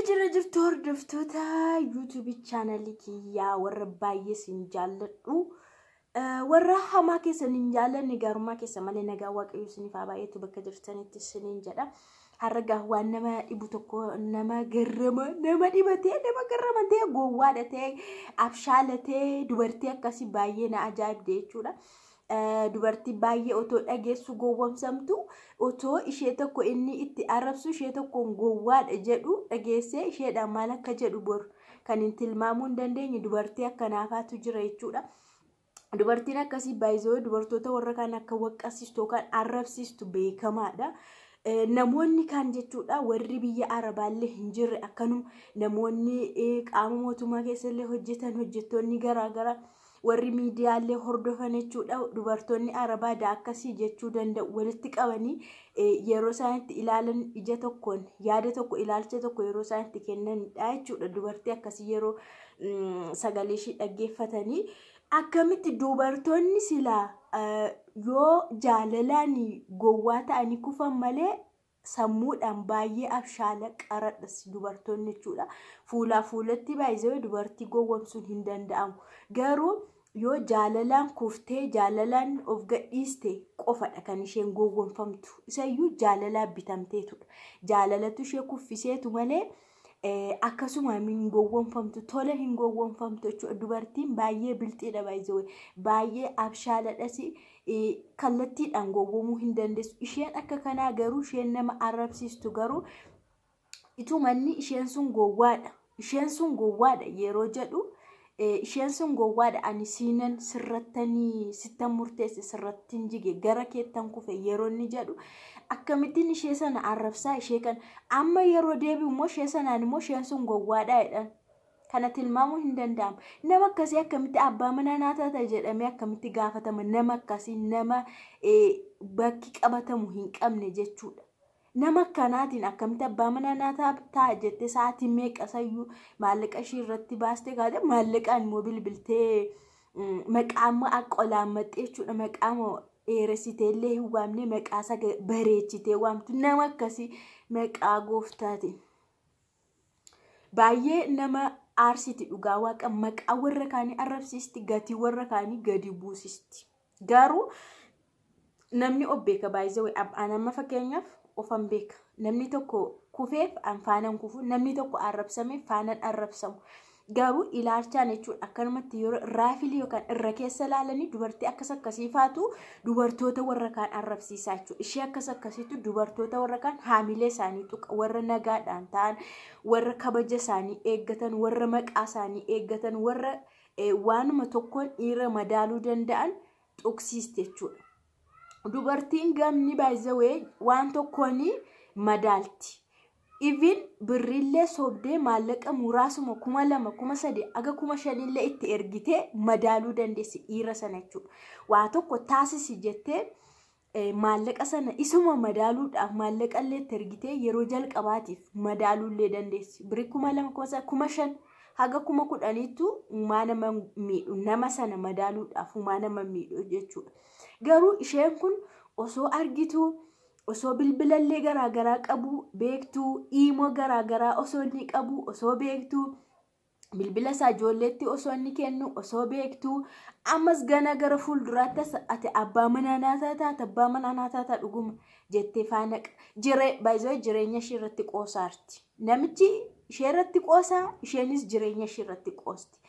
Akkajira jirtu hordoftoota YouTube channel kiyyaa warra baay'ee sin jaalladhu warra hamaa keessan hin jaallanne garummaa keessa malee nagaa waaqayyo isiniif haa baay'eetu bakka jirtanitti isiniin jedha. Har'a waan nama dhibu tokko nama garrama nama dhibatee nama garramatee gowwaadhatee abshaalatee dubartii akkasii baay'ee na ajaa'ibde jechuudha. Dubartii baay'ee otoo dhageessu gowwomsamtu otoo ishee tokko inni itti arrabsu ishee tokko gowwaadha jedhu dhageessee isheedhaan maal akka jedhu bor kan hin tilmaamuu hin dandeenye dubartii akkanaafaatu jira jechuudha. Dubartiin akkasii baay'ee dubartoota warra kaan akka waqqasiistu kan arrabsiistu beekamaadha. Namoonni kan jechuudha warri biyya Arabaallee hin jirre akkanuma namoonni qaama mootummaa keessallee hojjetan hojjettoonni garaagaraa warri miidiyaalee hordofan jechuudha dubartoonni Arabaadha akkasii jechuu danda'u walitti qabanii yeroo isaanitti ilaalan ija tokkoon yaada tokko ilaalcha tokko yeroo isaanitti kennanidha jechuudha. Dubartii akkasii yeroo sagalee ishee dhaggeeffatanii akkamitti dubartoonni silaa yoo jaalalaan gowwaa ta'anii kufan malee sammuudhaan baay'ee abshaala qaradhas dubartoonni jechuudha. Fuulaa fuulatti baay'ee dubartii gowwomsuun hin danda'amu. Garuu yoo jaalalaan kuftee jaalalaan of gadhiiste qofadha kan isheen gowwomfamtu. Isayyuu jaalalaa bitamteetudha. Jaalalatu ishee kuffiseetu malee akkasuma hin gowwomfamtu tola hin gowwomfamtu jechuudha. Dubartiin baay'ee bilxiidha baay'ee abshaaladhas kallattiidhaan gowwomuu hin dandeessu. Isheen akka kanaa garuu isheen nama arrabsiistu garuu itumanni isheen sun gowwaadha. Isheen sun gowwaadha yeroo jedhu isheen sun gowwaadha ani siinan sirrattanii sittan murteesse sirrattiin jige gara keettan kufe yeroo inni jedhu akkamittiin ishee sana arrabsaa ishee kan amma yeroo deebi'u immoo ishee sanaan immoo isheen sun gowwaadha jedhan kana tilmaamuu hin danda'amu. Nama akkasii akkamitti abbaa manaa naataata jedhamee akkamitti gaafatama nama akkasii nama bakki qabatamu hin qabne jechuudha. Nama akkanaatiin akkamitti abbaa manaa naataa jettee sa'aatii meeqa sayyuu maallaqa ishee irratti baastee kaate maallaqaan immoo bilbiltee maqaama aqolaan maxxee jechuudha. Maqaama eeressiteellee hin waamne maqaasa bareechitee waamtu nama akkasii maqaa gooftaatiin baay'ee nama aarsiti dhugaa waaqa maqaa warra kaanii arrabsiisti gatii warra kaanii gadi buusisti. Garuu namni obbeeka baay'ee amma fakkeenyaaf ofan beeka namni tokko kufeef anfaanan kufu namni tokko arrabsameef faanan arrabsamu. Garuu ilaalchaan jechuudha akkanumatti yeroo raafilii yookaan irra keessa laalanii dubartii akkas akkasiifaatu dubartoota warra kaan arrabsiisaa jechuudha. Ishee akkas akkasiitu dubartoota warra kaan haamilee isaanii tuqa warra nagaadhaan ta'an warra kabaja isaanii eeggatan warra maqaa isaanii eeggatan warra waanuma tokkoon dhiira madaaluu danda'an tuqsiiste jechuudha. Dubartiin gamni baay'ee waan tokkoon madaalti. Even birrillee sobdee maallaqa muraasuma 2,000 3,000 aga 5,000 itti ergitee madaaluu dandeessi dhiira sana jechuudha. Waa tokko taasisi jettee maallaqa sana isuma madaaluudhaaf maallaqallee itti ergitee yeroo jalqabaatiif madaaluullee dandeessi. Birrii 2,000 5,000 haga 10,000tu nama miidhu nama sana madaaluudhaaf nama miidhu jechuudha. Garuu isheen kun osoo argitu osoo bilbilallee garaagaraa qabu beektu iimoo garaagaraa osoo inni qabu osoo beektu bilbila isaa ijoolleetti osoo inni kennu osoo beektu ammas gana gara fuulduraatti ati abbaa manaa naataa dhuguma jettee faana jireenya ishee irratti qoosaarti. Namichi ishee irratti qoosaa isheenis jireenya ishee irratti qoosti.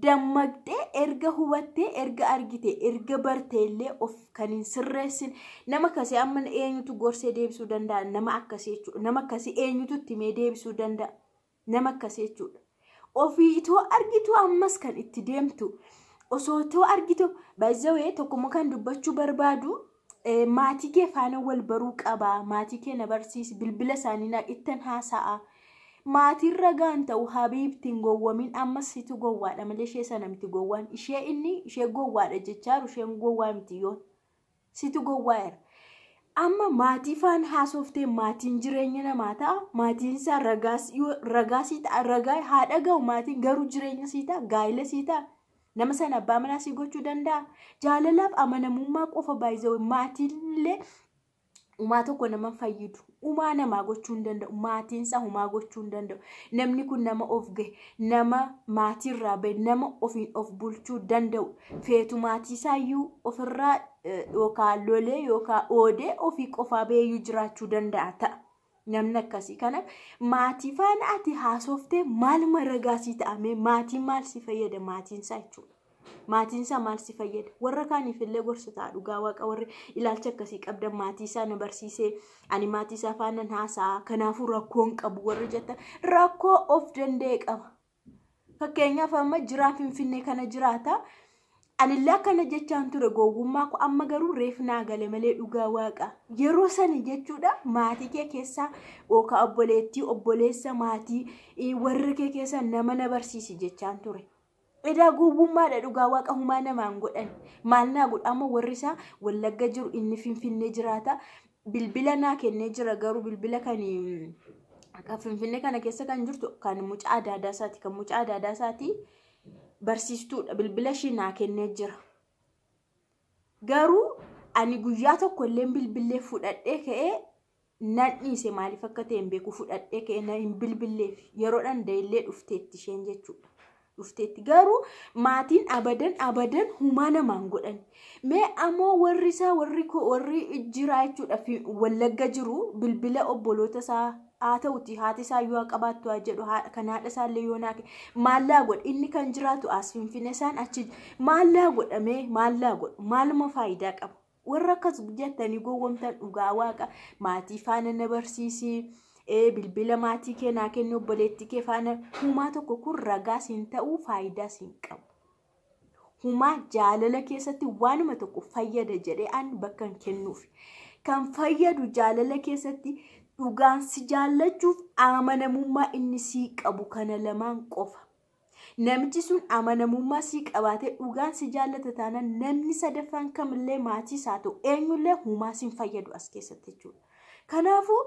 Dammaqxee erga hubattee erga argite erga barteellee of kan hin sirreessin nama akkasii amma eenyutu gorsee deebisuu danda'a nama akkasii jechuudha. Nama akkasii eenyutu timee deebisuu danda'a nama akkasii jechuudha. Ofii itoo argitu ammas kan itti deemtu osoo itoo argitu baay'ee tokkummaa kan dubbachuu barbaadu maatii kee faana wal baruu qaba. Maatii kee na barsiisi bilbila isaanii na ittan haasa'a. Maatiin ragaan ta'u habiibtiin gowwamin ammas situ gowwaadha malee ishee sana miti gowwaan ishee gowwaadha jechaaru isheen gowwaa miti yoon situ gowwaa'eera. Amma maatii faana haasoftee maatiin jireenya namaa ta'a maatiin isaa ragaa sii ta'a ragaa haadha ga'u maatiin garuu jireenya sii ta'a gaa'ela sii ta'a nama sana abbaa manaa sii gochuu danda'a. Jaalalaaf amanamummaa qofa baay'ee maatiinillee Umaa tokko nama fayyidu, umaa namaa gochuu hin danda'u, maatiinsa umaa gochuu hin danda'u. Namni kun nama of gahe, nama maatiirraa bahe, nama ofiin of bulchuu danda'u. Feetu maatiisaa iyyuu ofirraa yookaan lolee yookaan oodee ofii qofaa baheeyyuu jiraachuu danda'a ta'a. Namni akkasii kanaaf maatii faana ati haasoftee maal maragaasii ta'ame maatiin maal si fayyada maatiinsaa jechuudha. Maatiinsaa maal si fayyada? Warra kaaniif illee gorsa ta'a dhugaa waaqa warri ilaalcha akkasii qabdan maatiisaa na barsiisee ani maatiisaa faana haasa'a kanaafuu rakkoo hin qabu warri jettan rakkoo of danda'e qaba. Fakkeenyaaf amma jiraan Finfinnee kana jiraata. Anillee akkana jechaan ture gowwummaa ko amma garuu reef naa gale malee dhugaa waaqa. Yeroo sani jechuudha maatii kee keessaa yookaan obboleettii obboleessa maatii warra kee keessaa nama na barsiisi jechaan ture. Edaa gowwummaadha dhugaa waaqa humaa namaan godhan. Maal naa godha amma warri isaa Wallagga jiru inni Finfinnee jiraata. Bilbila naa kennee jira garuu bilbila kan Finfinnee kana keessa kan jirtu kan mucaa aadaa isaati kan mucaa aadaa isaati. Barsiistuudha bilbila ishii naa kennee jira. Garuu ani guyyaa tokko illee bilbilee fudhadhee ka'ee nan dhiise maaliif akka ta'e hin beeku fudhadhee ka'ee na hin bilbilleef yeroodhaan da'illee dhufteetti isheen jechuudha. Dhufteetti garuu maatiin abadan humaa namaan godhan. Mee ammoo warri isaa warri jira jechuudha Wallagga jiru bilbila obboloota isaa haa ta'uti haati isaa yoo qabaattu haa jedhu kan haadha isaallee yoo naake maallaa godha inni kan jiraatu as Finfinnee isaan achi maallaa godhamee maallaa godhu maaluma faayidaa qaba. Warra akkas jettanii gowwomtan dhugaa waaqa maatii faana na barsiisi bilbila maatii kee naa kenni obboleettii kee faana humaa tokko kun ragaa siin ta'uu faayidaa siin qabu. Humaa jaalala keessatti waanuma tokko fayyada jedhee an bakka hin kennuuf. Kan fayyadu jaalala keessatti dhugaan si jaallachuuf amanamummaa inni sii qabu kana lamaan qofa. Namichi sun amanamummaa sii qabaatee dhugaan si jaallata taanaan namni sadaffaan kamillee maatii isaa ta'u eenyullee humaa siin fayyadu as keessatti jechuudha. Kanaafuu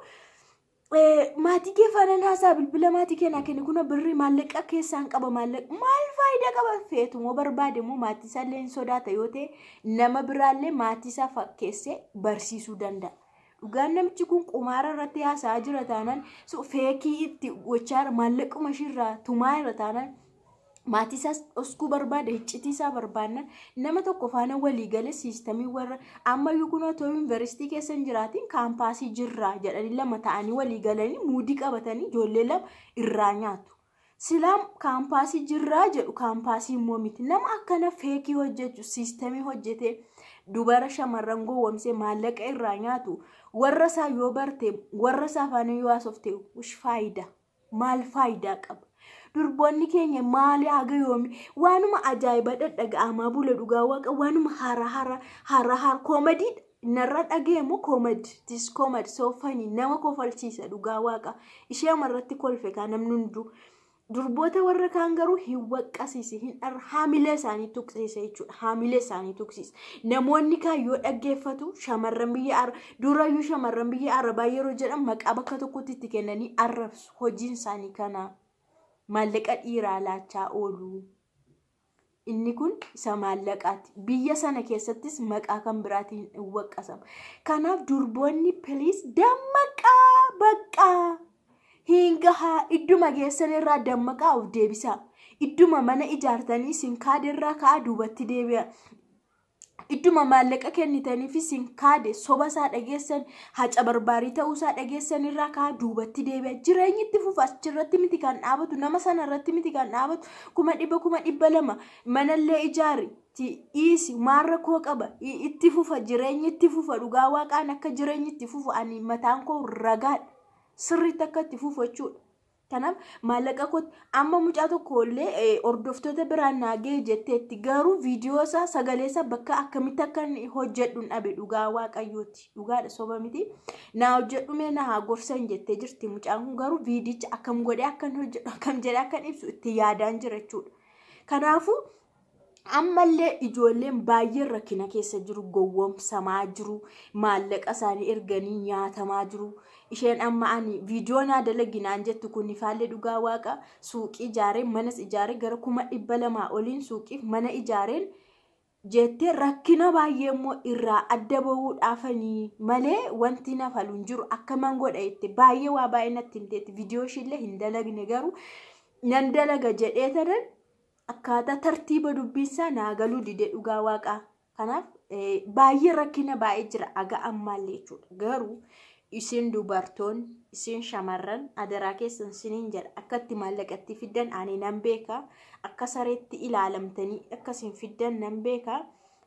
maatii kee faana haasaa bilbila maatii kee naa kenni kuna birrii maallaqa keessaan qaba maallaqa maal faayidaa qaba feetu moo barbaade moo maatii isaa illee sodaata yoo ta'e nama biraallee maatii isaa fakkeessee barsiisuu danda'a. Dhugaan namichi kun qumaara irratti haasaa jira taanaan feekii itti gochaa maallaquma ishiirraa tumaa irra taanaan maatii isaas oskuu barbaada iccitii isaa barbaannan nama tokko faana walii galee siistamii warra ammayyuu kun otoo yuunivarsiitii keessa hin jiraatiin kaampaasii jirraa jedhanii lama ta'anii walii galanii muudii qabatanii ijoollee lama irraa nyaatu. Silaam kaampaasii jirraa jedhu kaampaasii immoo miti nama akkana feekii hojjechu siistamii hojjetee dubara shamarran gowwomsee maallaqa irraa nyaatu warra isaa yoo barte warra isaa faana yoo haasofte ush faayida maal faayidaa qaba. Durboonni keenya maali haga yoomi waanuma ajaa'iba dhaga'amaa bula dhugaa waaqa waanuma hara koomedii narra dhageemu koomedi soofanii nama kofalchiisa dhugaa waaqa ishee amarratti kolfe kan namni hundu. Durboota warra kaan garuu hin waqqasiise hin haamilee isaanii tuqsiise jechuudha. Haamilee isaanii tuqsiise. Namoonni kaan yoo dhaggeeffatu shamarran biyya durayyuu shamarran biyya Arabaa yeroo jedhan maqaa bakka tokkotti itti kennanii arrabsu. Hojiin isaanii kana maallaqa dhiiraa laachaa oolu. Inni kun isa maallaqaati. Biyya sana keessattis maqaa kan biraatiin hin waqqasamu. Kanaaf durboonni piliis dammaqaa baqqaa. Hingaha idduma geessan irraa dammaqaa of deebisa. Idduma mana ijaartanii sinkaade irraa ka'aa duubatti deebi'a. Idduma maallaqa kennitanii fi sinkaade soba isaa dhageessan haca barbaarii ta'uu isaa dhageessan irraa ka'aa duubatti deebi'a. Jireenyi itti fufa achirratti miti kan dhaabatu nama sana irratti miti kan dhaabatu 1,200 manallee ijaari. Isi maarra koo qaba itti fufa jireenyi itti fufa dhugaa waaqaan akka jireenyi itti fufu ani mataan koo ragaadha. Sirriitti akka itti fufu jechuudha. Kanaaf maallaqa kooti amma mucaa tokko illee hordoftoota biraan naagee jetteetti garuu viidiyoo isaa sagalee isaa bakka akkamitti akka hojjedhu dhabe dhugaa waaqayyooti. Dhugaadha soba miti. Naa hojjedhu mee na haa gorsan jettee jirti mucaan kun garuu viidicha akkam godhee akkan hojjedhu akkam jedhee akkan ibsu itti yaadaan jira jechuudha. Kanaafuu ammallee ijoolleen baay'een rakkina keessa jiru gowwomsamaa jiru maallaqa isaanii erganii nyaatamaa jiru. Isheen amma ani viidiyoo naa dalaginaan jettu kun ifaallee dhugaa waaqa suuqii ijaareen manas ijaaree gara 200 oliin suuqiif mana ijaareen jettee rakkina baay'ee immoo irraa adda ba'uudhaafanii malee wanti nafalu hin jiru akka mangoodha itti baay'ee waa baay'ee natti himteetti viidiyoo ishillee hin dalagne garuu nan dalaga jedhee tanan akkaataa tartiiba dubbiinsaa naagaluu dide dhugaa waaqaa kanaaf baay'ee rakkina baay'ee jira aga ammaallee jechuudha garuu isin dubartoon isin shamarran adaraa keessan siniin jedha akkatti maallaqatti fiddan ani nan beeka akka sareetti ilaalamtanii akkasin fiddan nan beeka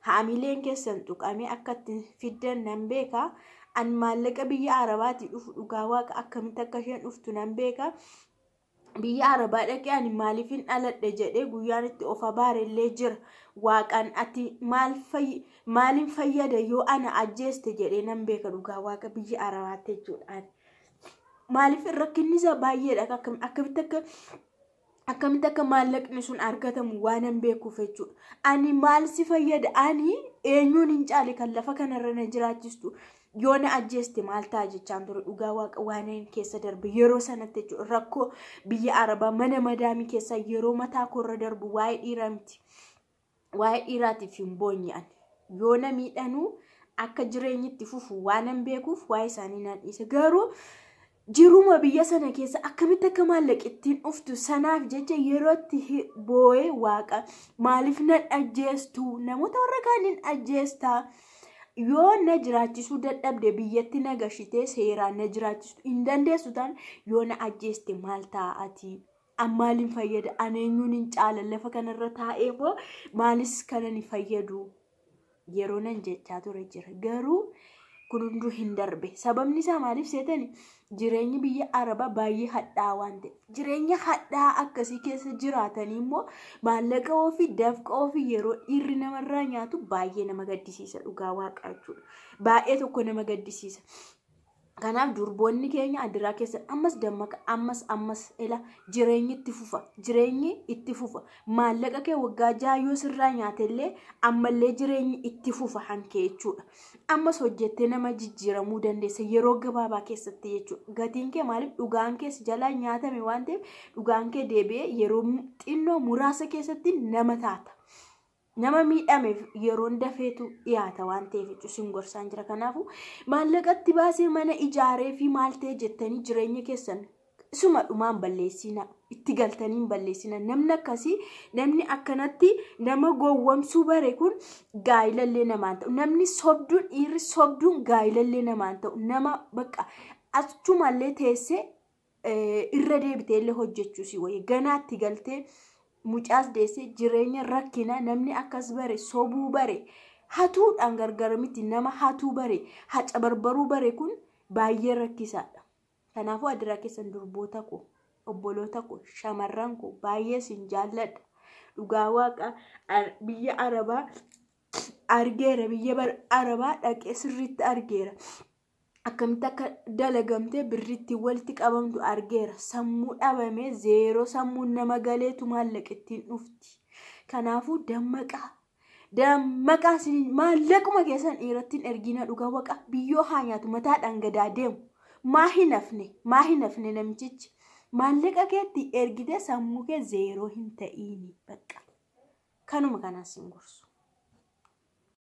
haamileen keessan tuqame akkatti fiddan nan beeka an maallaqa biyya arabaati dhufu dhugaa waaqa akkamitti akka isheen dhuftu nan beeka biyya arabaa dhaqee ani maaliifin dhaladhe jedhee guyyaan itti of abaarellee jira waaqaan ati maalin fayyada yoo ana ajjeeste jedhee nan beeka dhugaa waaqa biyya arabaatti jechuudha maaliif rakkinisa baay'eedha akkamitti akka maallaqni sun argatamu waan nan beekuuf jechuudha ani maal si fayyada ani eenyuun hin caali kan lafa kanarra na jiraachistu yoo na ajjeeste maal ta'a jechaan ture dhugaa waaqa waan keessa darbe yeroo sanatti jechuudha rakkoo biyya arabaa mana madaamii keessa yeroo mataa korra darbu waa'ee dhiiraa miti waa'ee dhiiraatiif hin boonya'an yoo na miidhanuu akka jireenyitti fufu waan nan beekuuf waa'ee isaanii nan dhiisa garuu jiruma biyya sana keessa akkamitti akka maallaqittiin dhuftu sanaaf jecha yerootti boo'ee waaqa maaliif nan ajjeestu namoota warra kaaniin ajjeestaa yoo na jiraachisuu dadhabde biyyatti na gashitee seeraan na jiraachisuu hin dandeessu ta'an yoo na ajjeeste maal taa'ati ammaaliin fayyada aneenyuun hin caala lafa kanarra taa'ee moo maalis kana ni fayyadu yeroo nan jechaa ture jira garuu kun hunduu hin darbe sababni isaa maaliif seetani jireenyi biyya arabaa baay'ee hadhaa waan ta'eef jireenya hadhaa akkasii keessa jiraatanii immoo maallaqa ofii dafqa ofii yeroo dhiirri namarraa nyaatu baay'ee nama gaddisiisa dhugaa waaqaa jechuudha baay'ee tokko nama gaddisiisa kanaaf durboonni keenya adiraa keessa ammas dammaqa ammas ela jireenyi itti fufa maallaqa kee waggaa jaayoo sirraa nyaatellee ammallee jireenyi itti fufa hankee jechuudha ammas hojjettee nama jijjiiramuu dandeessa yeroo gabaabaa keessatti jechuudha gatiin kee maaliif dhugaan kee jalaa nyaatame waan ta'eef dhugaan kee deebi'ee yeroo xinnoo muraasa keessatti nama taata nama miidhameef yeroon dafeetu dhiyaata waan ta'eef jechuun gorsaan jira kanaafu maallaqatti baasee mana ijaaree fi maal ta'e jettanii jireenya keessan isuma dhumaan balleessina itti galtaniin balleessina namni akkasii namni akkanatti nama gowwomsuu bare kun gaayilallee namaan ta'u namni sobduun dhiirri sobduun gaayilallee namaan ta'u nama bakka achumallee teessee irra deebiteellee hojjechuusi wayii ganaatti galtee mucaas deessee jireenya rakkina namni akkas bare sobuu bare hatuudhaan gargar miti nama hatuu bare haca barbaruu bare kun baay'ee rakkisaadha kanaafuu adiraa keessan durboota koo obboloota koo shamarran koo baay'ee sin jaalladha dhugaa waaqa biyya arabaa argeera biyya arabaa dhaqee sirriitti argeera akkamitti akka dalagamtee birritti walitti qabamtu argeera sammuu dhabamee zeeroo sammuun nama galeetu maallaqittiin dhufti kanaafuu dammaqaa maallaquma keessan dhiirattiin ergina dhugaa waaqa biyyoo haa nyaatu mataadhaan gadaa deemu maa hin hafne namichichi maallaqa keetti ergite sammuu kee zeeroo hin ta'iini bakka kanuma kanaas hin gorsu.